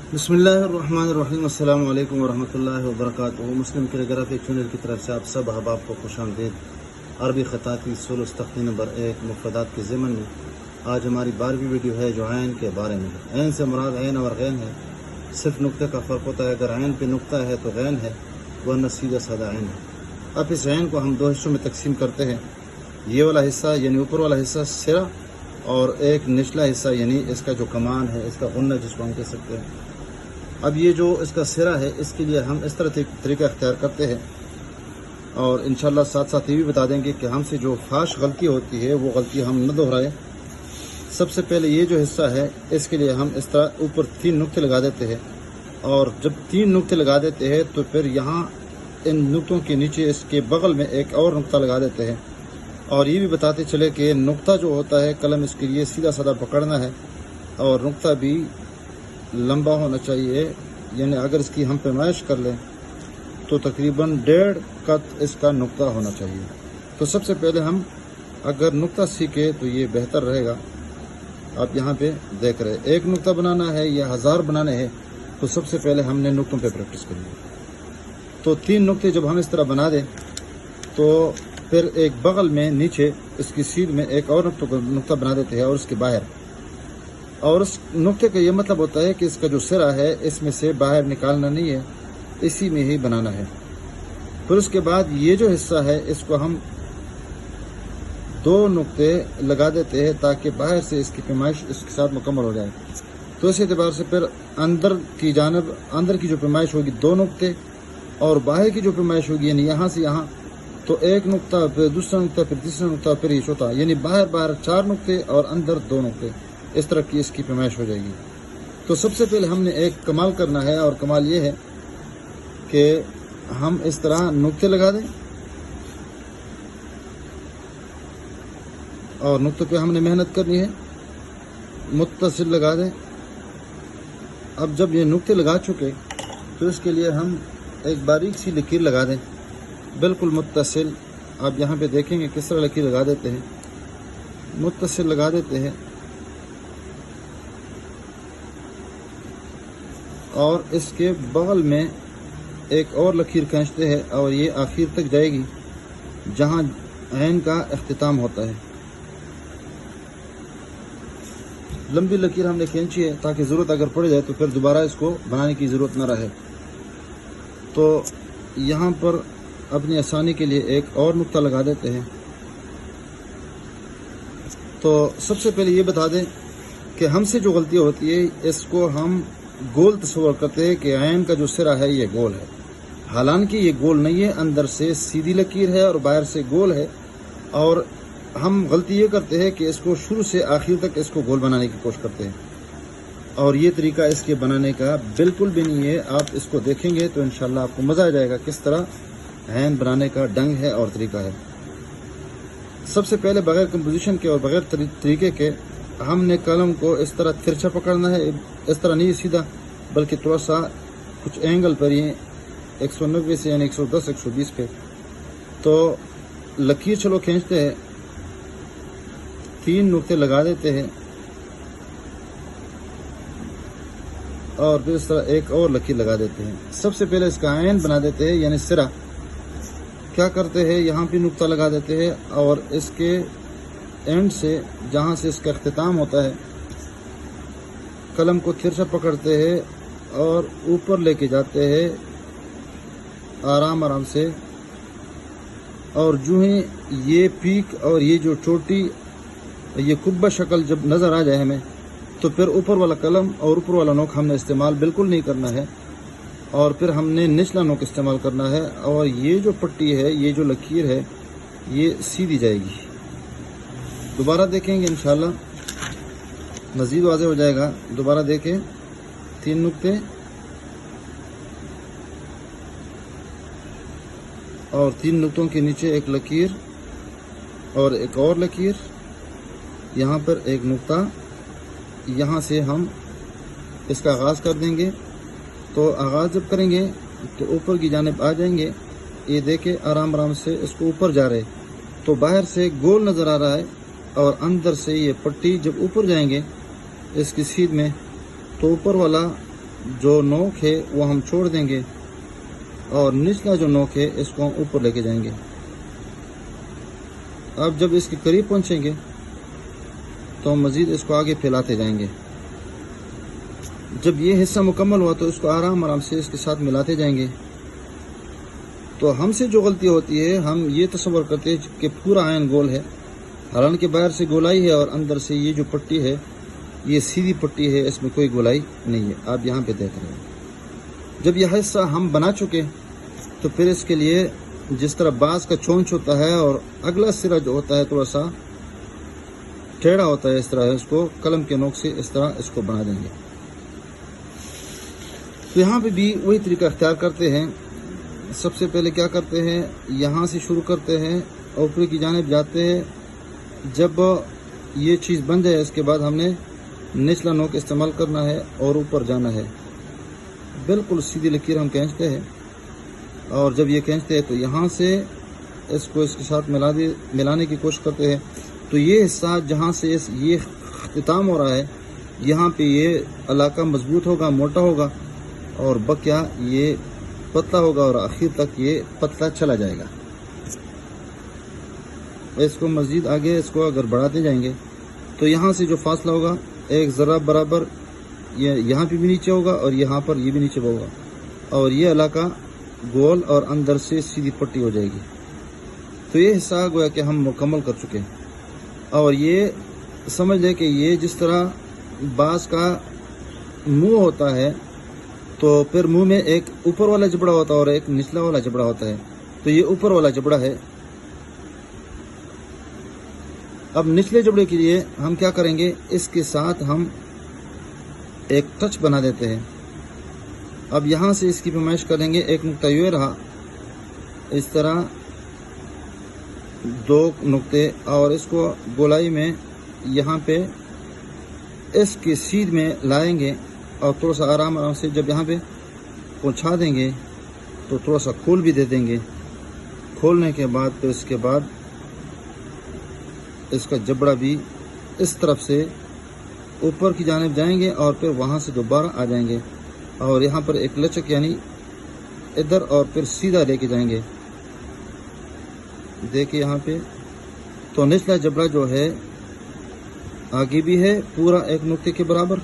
बिस्मिल्लाहिर्रहमानिर्रहीम। अस्सलाम वालेकुम वरहमतुल्लाहि वबरकातुहू। मुस्लिम कैलीग्राफी चैनल की तरफ से आप सब अहबाब को खुशामदीद। अरबी ख़तात की सुलुस्तख्ती नंबर 1 मुफ़्रदात के ज़िमन में आज हमारी 12वीं वीडियो है जो ऐन के बारे में है। ऐन से मुराद ऐन और गैन है। सिर्फ नुक्ते का फ़र्क होता है, अगर ऐन पे नुक्ता है तो गैन है, वरना सीधा सादा ऐन है। अब इस ऐन को हम दो हिस्सों में तकसीम करते हैं। ये वाला हिस्सा यानी ऊपर वाला हिस्सा सिरा, और एक निचला हिस्सा यानी इसका जो कमान है, इसका गुन्ना जिसको हम कह सकते हैं। अब ये जो इसका सिरा है, इसके लिए हम इस तरह तरीका अख्तियार करते हैं, और इंशाल्लाह साथ साथ ये भी बता देंगे कि हमसे जो फाश गलती होती है वो गलती हम न दोहराएं। सबसे पहले ये जो हिस्सा है, इसके लिए हम इस तरह ऊपर 3 नुक्ते लगा देते हैं, और जब 3 नुक्ते लगा देते हैं तो फिर यहाँ इन नुक्तों के नीचे इसके बगल में एक और नुक्ता लगा देते हैं। और ये भी बताते चले कि नुक्ता जो होता है, कलम इसके लिए सीधा साधा पकड़ना है, और नुक्ता भी लंबा होना चाहिए, यानी अगर इसकी हम पैमाइश कर लें तो तकरीबन 1.5 कत इसका नुक्ता होना चाहिए। तो सबसे पहले हम अगर नुक्ता सीखे तो ये बेहतर रहेगा। आप यहाँ पे देख रहे हैं, एक नुक्ता बनाना है या 1000 बनाने हैं, तो सबसे पहले हमने नुक्तों पे प्रैक्टिस करनी है। तो 3 नुक्ते जब हम इस तरह बना दें तो फिर एक बगल में नीचे इसकी सीध में एक और नुक्ता बना देते हैं, और उसके बाहर, और उस नुक्ते का ये मतलब होता है कि इसका जो सिरा है इसमें से बाहर निकालना नहीं है, इसी में ही बनाना है। फिर उसके बाद ये जो हिस्सा है इसको हम 2 नुक्ते लगा देते हैं ताकि बाहर से इसकी पैमाइश इसके साथ मुकम्मल हो जाए। तो इस एतबार से फिर अंदर की जो पैमाइश होगी 2 नुक्ते, और बाहर की जो पैमाइश होगी यानी यहाँ से यहाँ, तो 1 नुक्ता, फिर दूसरा नुक्ता, फिर तीसरा नुक्ता, फिर ये चौथा, यानी बाहर 4 नुक्ते और अंदर 2 नुक्ते। इस तरह की इसकी पैमाइश हो जाएगी। तो सबसे पहले हमने एक कमाल करना है, और कमाल ये है कि हम इस तरह नुक्ते लगा दें, और नुक्ते पे हमने मेहनत करनी है, मुत्तसिल लगा दें। अब जब ये नुक्ते लगा चुके तो इसके लिए हम एक बारीक सी लकीर लगा दें, बिल्कुल मुत्तसिल। आप यहाँ पे देखेंगे किस तरह लकीर लगा देते हैं, मुत्तसिल लगा देते हैं, और इसके बगल में एक और लकीर खींचते हैं, और ये आखिर तक जाएगी जहाँ ऐन का इख्तिताम होता है। लंबी लकीर हमने खींची है ताकि ज़रूरत अगर पड़ जाए तो फिर दोबारा इसको बनाने की ज़रूरत न रहे। तो यहाँ पर अपनी आसानी के लिए एक और नुक्ता लगा देते हैं। तो सबसे पहले ये बता दें कि हमसे जो गलती होती है, इसको हम गोल तस्वर करते हैं कि ऐन का जो सिरा है ये गोल है, हालांकि ये गोल नहीं है, अंदर से सीधी लकीर है और बाहर से गोल है। और हम गलती ये करते हैं कि इसको शुरू से आखिर तक इसको गोल बनाने की कोशिश करते हैं, और ये तरीका इसके बनाने का बिल्कुल भी नहीं है। आप इसको देखेंगे तो इंशाल्लाह आपको मज़ा आ जाएगा किस तरह ऐन बनाने का ढंग है और तरीका है। सबसे पहले बगैर कंपोजिशन के और बगैर तरीके के हमने कलम को इस तरह तिरछा पकड़ना है, इस तरह नहीं सीधा, बल्कि थोड़ा सा कुछ एंगल पर, ये 190 से यानी 110 120 पे। तो लकीर चलो खींचते हैं, 3 नुक्ते लगा देते हैं, और फिर इस तरह एक और लकीर लगा देते हैं। सबसे पहले इसका ऐन बना देते हैं यानी सिरा। क्या करते हैं, यहाँ भी नुक्ता लगा देते हैं, और इसके एंड से जहाँ से इसका इख्तिताम होता है, कलम को तिरछा पकड़ते हैं और ऊपर लेके जाते हैं आराम से। और जो ही ये पीक और ये जो चोटी, ये कुब्बा शक्ल जब नज़र आ जाए हमें, तो फिर ऊपर वाला कलम और ऊपर वाला नोक हमने इस्तेमाल बिल्कुल नहीं करना है, और फिर हमने निचला नोक इस्तेमाल करना है। और ये जो पट्टी है, ये जो लकीर है, ये सीधी जाएगी। दोबारा देखेंगे इंशाल्लाह मज़ीद वाज़ेह हो जाएगा। दोबारा देखें, 3 नुक्ते और 3 नुक्तों के नीचे एक लकीर और एक और लकीर, यहाँ पर एक नुक्ता, यहाँ से हम इसका आगाज़ कर देंगे। तो आगाज़ जब करेंगे तो ऊपर की जानिब आ जाएंगे। ये देखें आराम से इसको ऊपर जा रहे, तो बाहर से गोल नज़र आ रहा है, और अंदर से ये पट्टी जब ऊपर जाएंगे इसकी सीध में, तो ऊपर वाला जो नोक है वो हम छोड़ देंगे और निचला जो नोक है इसको हम ऊपर लेके जाएंगे। अब जब इसके करीब पहुंचेंगे तो हम मज़ीद इसको आगे फैलाते जाएंगे। जब ये हिस्सा मुकम्मल हुआ तो इसको आराम आराम से इसके साथ मिलाते जाएंगे। तो हमसे जो गलती होती है, हम ये तस्वर करते हैं कि पूरा आयन गोल है, हालांकि बाहर से गोलाई है और अंदर से ये जो पट्टी है ये सीधी पट्टी है, इसमें कोई गोलाई नहीं है। आप यहाँ पे देख रहे हैं। जब यह हिस्सा हम बना चुके तो फिर इसके लिए जिस तरह बाँस का चोंच होता है और अगला सिरा जो होता है थोड़ा सा टेढ़ा होता है, इस तरह इसको कलम के नोक से इस तरह इसको बना देंगे। तो यहाँ पे भी वही तरीका अख्तियार करते हैं। सबसे पहले क्या करते हैं, यहाँ से शुरू करते हैं, ऊपरी की जानिब जाते हैं। जब ये चीज़ बन जाए इसके बाद हमने निचला नोक इस्तेमाल करना है और ऊपर जाना है। बिल्कुल सीधी लकीर हम खींचते हैं और जब ये खींचते हैं तो यहाँ से इसको इसके साथ मिलाने की कोशिश करते हैं। तो ये हिस्सा जहाँ से ये इख्तिताम हो रहा है, यहाँ पे ये इलाका मजबूत होगा, मोटा होगा और बकिया ये पतला होगा और आखिर तक ये पतला चला जाएगा। इसको मज़ीद आगे इसको अगर बढ़ाते जाएंगे तो यहाँ से जो फासला होगा एक ज़रा बराबर ये यहाँ पे भी नीचे होगा और यहाँ पर ये भी नीचे होगा और ये इलाका गोल और अंदर से सीधी पट्टी हो जाएगी। तो ये हिस्सा गोया कि हम मुकम्मल कर चुके हैं। और ये समझ लें कि ये जिस तरह बाँस का मुंह होता है तो फिर मुंह में एक ऊपर वाला जबड़ा होता है और एक निचला वाला जबड़ा होता है। तो ये ऊपर वाला जबड़ा है। अब निचले जबड़े के लिए हम क्या करेंगे, इसके साथ हम एक टच बना देते हैं। अब यहाँ से इसकी पैमाइश करेंगे। एक नुक्ता ये रहा, इस तरह 2 नुक्ते और इसको गोलाई में यहाँ पे इसके सीध में लाएंगे और थोड़ा सा आराम आराम से जब यहाँ पे पहुँचा देंगे तो थोड़ा सा खोल भी दे देंगे। खोलने के बाद तो इसके बाद इसका जबड़ा भी इस तरफ से ऊपर की जानिब जाएंगे और फिर वहाँ से दोबारा आ जाएंगे और यहाँ पर एक लचक यानी इधर और फिर सीधा लेके जाएंगे। देखिए यहाँ पे तो निचला जबड़ा जो है आगे भी है पूरा एक नुक्ते के बराबर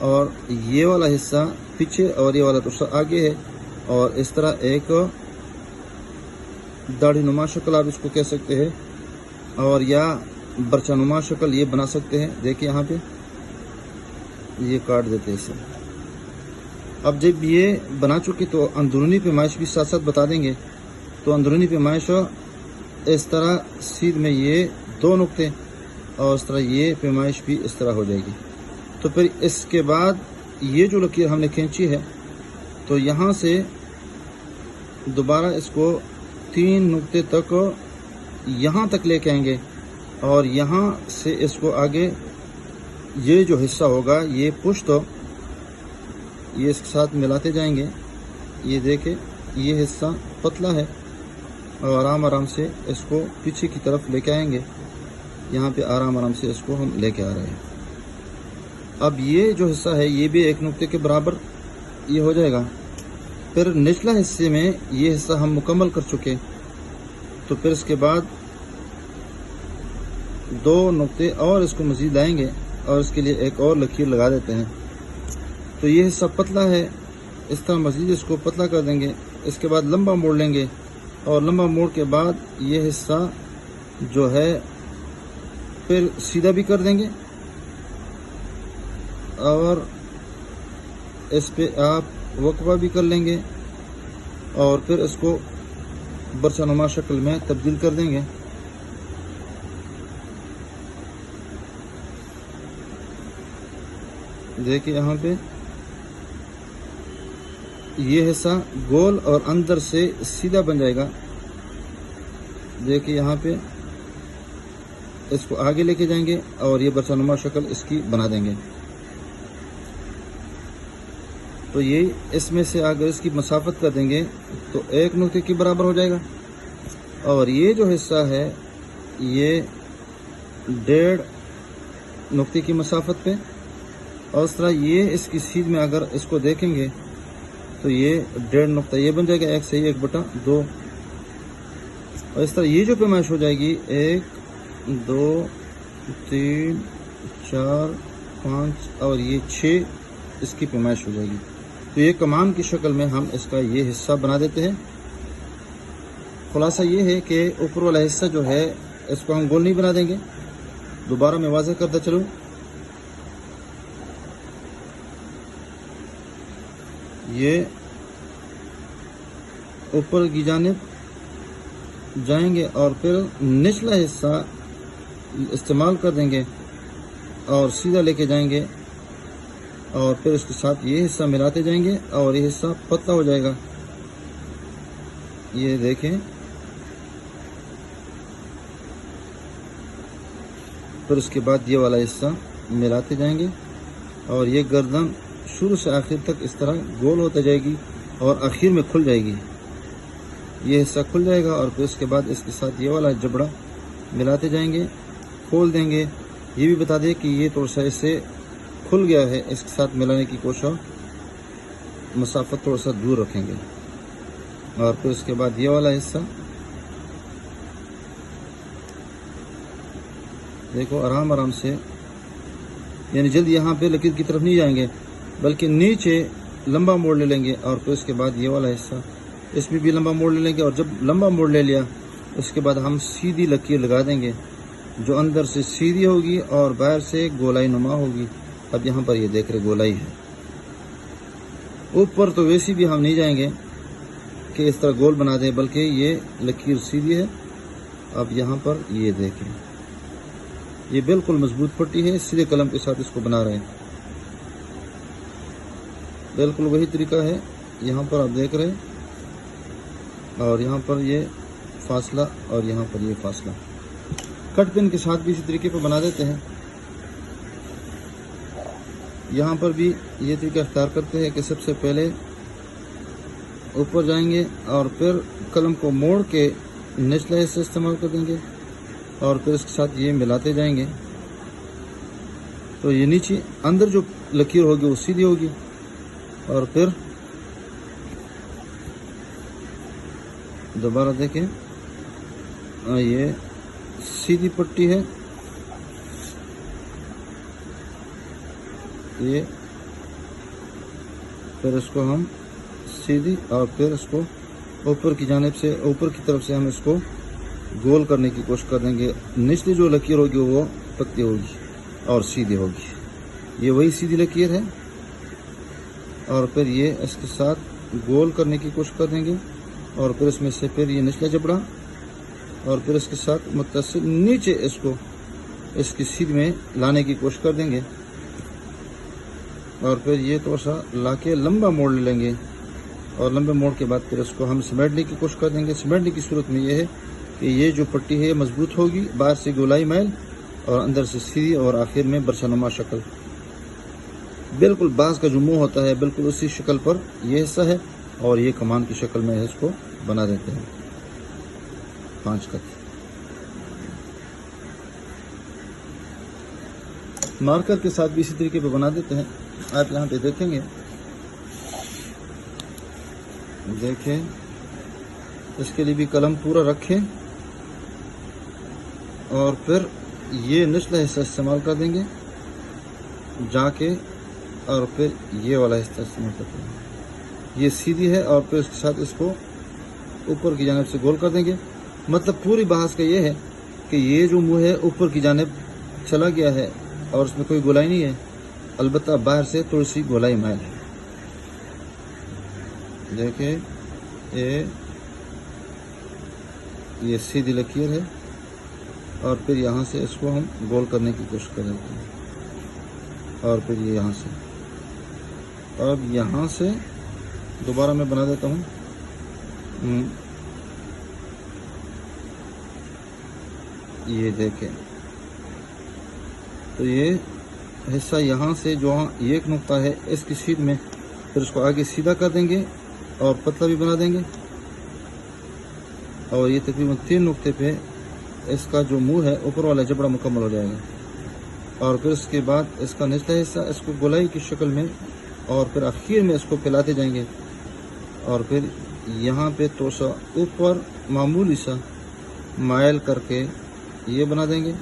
और ये वाला हिस्सा पीछे और ये वाला तो आगे है और इस तरह एक दाढ़ी नुमा शक्ल आप इसको कह सकते हैं और या बर्चा नुमा शक्ल ये बना सकते हैं। देखिए यहाँ पे ये काट देते हैं इसे। अब जब ये बना चुके तो अंदरूनी पैमाइश भी साथ साथ बता देंगे। तो अंदरूनी पैमाइश इस तरह सीध में ये 2 नुक्ते और इस तरह ये पैमाइश भी इस तरह हो जाएगी। तो फिर इसके बाद ये जो लकीर हमने खींची है तो यहाँ से दोबारा इसको 3 नुक्ते तक यहाँ तक लेके आएंगे और यहाँ से इसको आगे ये जो हिस्सा होगा ये पुश्त ये इसके साथ मिलाते जाएंगे। ये देखें ये हिस्सा पतला है और आराम आराम से इसको पीछे की तरफ लेके आएंगे। यहाँ पे आराम आराम से इसको हम लेके आ रहे हैं। अब ये जो हिस्सा है ये भी 1 नुक्ते के बराबर ये हो जाएगा। फिर निचला हिस्से में ये हिस्सा हम मुकम्मल कर चुके तो फिर इसके बाद 2 नुक्ते और इसको मज़ीद लाएंगे और इसके लिए एक और लकीर लगा देते हैं। तो ये हिस्सा पतला है, इस तरह मज़ीद इसको पतला कर देंगे। इसके बाद लंबा मोड़ लेंगे और लंबा मोड़ के बाद ये हिस्सा जो है फिर सीधा भी कर देंगे और इस पे आप वक्फा भी कर लेंगे और फिर इसको बरछानुमा शक्ल में तब्दील कर देंगे। देखिए यहाँ पे ये हिस्सा गोल और अंदर से सीधा बन जाएगा। देखिए यहाँ पे इसको आगे लेके जाएंगे और ये बरछानुमा शक्ल इसकी बना देंगे। तो ये इसमें से अगर इसकी मसाफत कर देंगे तो 1 नुक्ते के बराबर हो जाएगा और ये जो हिस्सा है ये 1.5 नुक्ते की मसाफत पे اور اس طرح یہ اس کی سیدھ میں اگر اس کو دیکھیں گے تو یہ 1.5 نقطہ یہ بن جائے گا 1/1/2، اور اس طرح یہ جو پیمائش ہو جائے گی 1 2 3 4 5 اور یہ 6 اس کی پیمائش ہو جائے گی۔ تو یہ کمان کی شکل میں ہم اس کا یہ حصہ بنا دیتے ہیں۔ خلاصہ یہ ہے کہ اوپر والا حصہ جو ہے اس کو ہم گول نہیں بنا دیں گے۔ دوبارہ میں واضح کرتا چلوں، یہ اوپر کی جانب جائیں گے اور پھر نچلا حصہ استعمال کر دیں گے اور سیدھا لے کے جائیں گے، اور پھر اس کے ساتھ یہ حصہ ملاتے جائیں گے اور یہ حصہ پتلا ہو جائے گا۔ یہ دیکھیں، پھر اس کے بعد یہ والا حصہ ملاتے جائیں گے اور یہ گردن شروع سے آخر تک اس طرح گول ہوتا جائے گی اور آخر میں کھل جائے گی۔ یہ حصہ کھل جائے گا اور پھر اس کے بعد اس کے ساتھ یہ والا جبڑا ملاتے جائیں گے، کھول دیں گے۔ یہ بھی بتا دیں کہ یہ تھوڑا سا اس سے کھل گیا ہے، اس کے ساتھ ملانے کی کوشش، مسافت تھوڑا سا دور رکھیں گے، اور پھر اس کے بعد یہ والا حصہ دیکھو آرام آرام سے، یعنی جلد یہاں پہ لکیر کی طرف نہیں جائیں گے بلکہ نیچے لمبا موڑ لے لیں گے، اور پھر اس کے بعد یہ والا حصہ اس میں بھی لمبا موڑ لے لیں گے، اور جب لمبا موڑ لے لیا اس کے بعد ہم سیدھی لکیر لگا دیں گے جو اندر سے سیدھی ہوگی اور باہر سے گولائی نما ہوگی۔ اب یہاں پر یہ دیکھ رہے گولائی ہے، اوپر تو ویسی بھی ہم نہیں جائیں گے کہ اس طرح گول بنا دیں، بلکہ یہ لکیر سیدھی ہے۔ اب یہاں پر یہ دیکھیں، یہ بالکل مضبوط پٹی ہے، سیدھے قلم کے ساتھ اس کو بنا رہے ہیں، بالکل وہی طریقہ ہے یہاں پر آپ دیکھ رہے ہیں، اور یہاں پر یہ فاصلہ اور یہاں پر یہ فاصلہ کٹ پن کے ساتھ بھی اسی طریقے پر بنا دیتے ہیں۔ یہاں پر بھی یہ طریقہ اختیار کرتے ہیں کہ سب سے پہلے اوپر جائیں گے اور پھر قلم کو موڑ کے نچلا حصہ استعمال کر دیں گے اور پھر اس کے ساتھ یہ ملاتے جائیں گے، تو یہ نیچے اندر جو لکیر ہوگی وہ سیدھی ہوگی، اور پھر دوبارہ دیکھیں یہ سیدھی پٹی ہے، یہ پھر اس کو ہم سیدھی اور پھر اس کو اوپر کی جانب سے اوپر کی طرف سے ہم اس کو گول کرنے کی کوشش کر دیں گے۔ نچلی جو لکیر ہوگی وہ پتلی ہوگی اور سیدھی ہوگی، یہ وہی سیدھی لکیر ہے، اور پھر یہ اس کے ساتھ گول کرنے کی کوشش کر دیں گے، اور پھر اس میں سے پھر یہ نچلا جبڑا اور پھر اس کے ساتھ متصل نیچے اس کو اس کی سیدھ میں لانے کی کوشش کر دیں گے، اور پھر یہ تھوڑا سا لا کے لمبا موڑ لے لیں گے، اور لمبے موڑ کے بعد پھر اس کو ہم سمیٹنے کی کوشش کر دیں گے۔ سمیٹنے کی صورت میں یہ ہے کہ یہ جو پٹی ہے مضبوط ہوگی، باہر سے گولائی میل اور اندر سے سیدھی، اور آخر میں برسا نما شکل، بالکل باز کا جو منہ ہوتا ہے بالکل اسی شکل پر یہ حصہ ہے، اور یہ کمان کی شکل میں اس کو بنا دیتے ہیں 5 قط۔ مارکر کے ساتھ بھی اسی طریقے پہ بنا دیتے ہیں، آپ یہاں پہ دیکھیں گے، دیکھیں اس کے لیے بھی قلم پورا رکھیں، اور پھر یہ نچلا حصہ استعمال کر دیں گے جا کے، اور پھر یہ والا حصہ استعمال کرتے ہیں، یہ سیدھی ہے، اور پھر اس کے ساتھ اس کو اوپر کی جانب سے گول کر دیں گے۔ مطلب پوری بحث کا یہ ہے کہ یہ جو منہ ہے اوپر کی جانب چلا گیا ہے اور اس میں کوئی گولائی نہیں ہے، البتہ باہر سے تھوڑی سی گولائی مائل ہے۔ دیکھیں یہ سیدھی لکیر ہے، اور پھر یہاں سے اس کو ہم گول کرنے کی کوشش کر رہے ہیں، اور پھر یہ یہاں سے، اب یہاں سے دوبارہ میں بنا دیتا ہوں، یہ دیکھیں، تو یہ حصہ یہاں سے جو یہ ایک نقطہ ہے اس کی سیدھ میں، پھر اس کو آگے سیدھا کر دیں گے اور پتلا بھی بنا دیں گے، اور یہ تقریباً 3 نقطے پہ اس کا جو منہ ہے اوپر والا جبڑا مکمل ہو جائے گا۔ اور پھر اس کے بعد اس کا نچلا حصہ اس کو گولائی کی شکل میں، اور پھر آخر میں اس کو پھیلاتے جائیں گے، اور پھر یہاں پہ تو سا اوپر معمولی سا مائل کر کے یہ بنا دیں گے،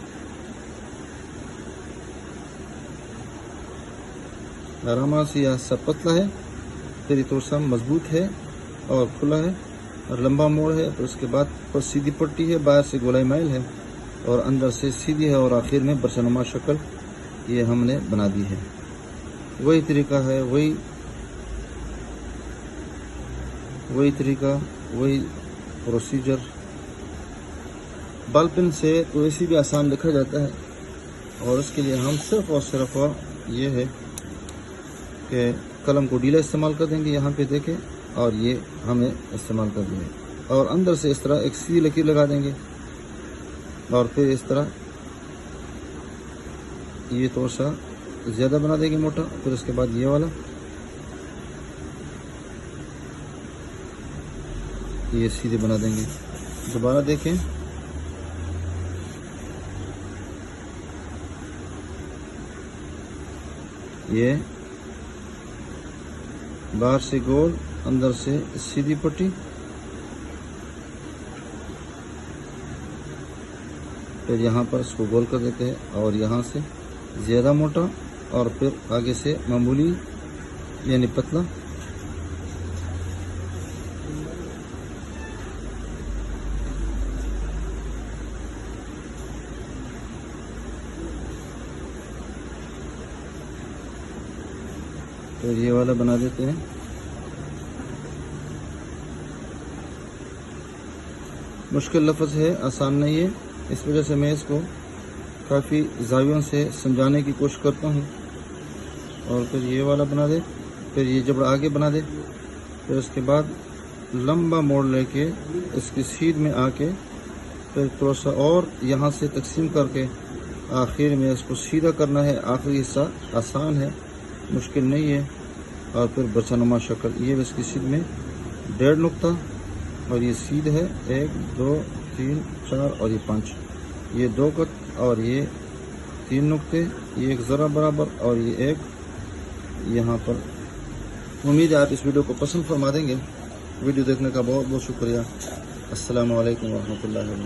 آرام سے یہ سا پتلا ہے، پھر یہ تھوڑا سا مضبوط ہے اور کھلا ہے اور لمبا موڑ ہے، پھر اس کے بعد پر سیدھی پٹی ہے، باہر سے گولائی مائل ہے اور اندر سے سیدھی ہے، اور آخر میں برسنما شکل یہ ہم نے بنا دی ہے۔ وہی طریقہ ہے، وہی طریقہ، وہی پروسیجر۔ بال پن سے تو ایسی بھی آسان لکھا جاتا ہے، اور اس کے لیے ہم صرف اور صرف یہ ہے کہ قلم کو ڈھیلا استعمال کر دیں گے، یہاں پہ دیکھیں، اور یہ ہمیں استعمال کر دیں گے، اور اندر سے اس طرح ایک سیدھی لکیر لگا دیں گے، اور پھر اس طرح یہ تھوڑا سا زیادہ بنا دیں گے موٹا، پھر اس کے بعد یہ والا یہ سیدھے بنا دیں گے۔ دوبارہ دیکھیں، یہ باہر سے گول، اندر سے سیدھی پٹی، پھر یہاں پر اس کو گول کر دیتے ہیں، اور یہاں سے زیادہ موٹا، اور پھر آگے سے معمولی یعنی پتلا۔ پھر یہ والا بنا دیتے ہیں۔ مشکل لفظ ہے، آسان نہیں ہے، اس وجہ سے میں اس کو کافی زاویوں سے سمجھانے کی کوشش کرتا ہوں۔ اور پھر یہ والا بنا دے، پھر یہ جبڑا آگے بنا دے، پھر اس کے بعد لمبا موڑ لے کے اس کی سیدھ میں آ کے پھر تھوڑا سا اور یہاں سے تقسیم کر کے آخر میں اس کو سیدھا کرنا ہے۔ آخری حصہ آسان ہے، مشکل نہیں ہے۔ اور پھر برسنما شکل، یہ اس کی سیدھ میں 1.5 نقطہ، اور یہ سیدھ ہے 1 2 3 4 اور یہ 5، یہ 2 قط اور یہ 3 نقطے، یہ ایک ذرا برابر، اور یہ ایک یہاں پر۔ امید ہے آپ اس ویڈیو کو پسند فرما دیں گے۔ ویڈیو دیکھنے کا بہت بہت شکریہ۔ السلام علیکم ورحمۃ اللہ وبرکاتہ۔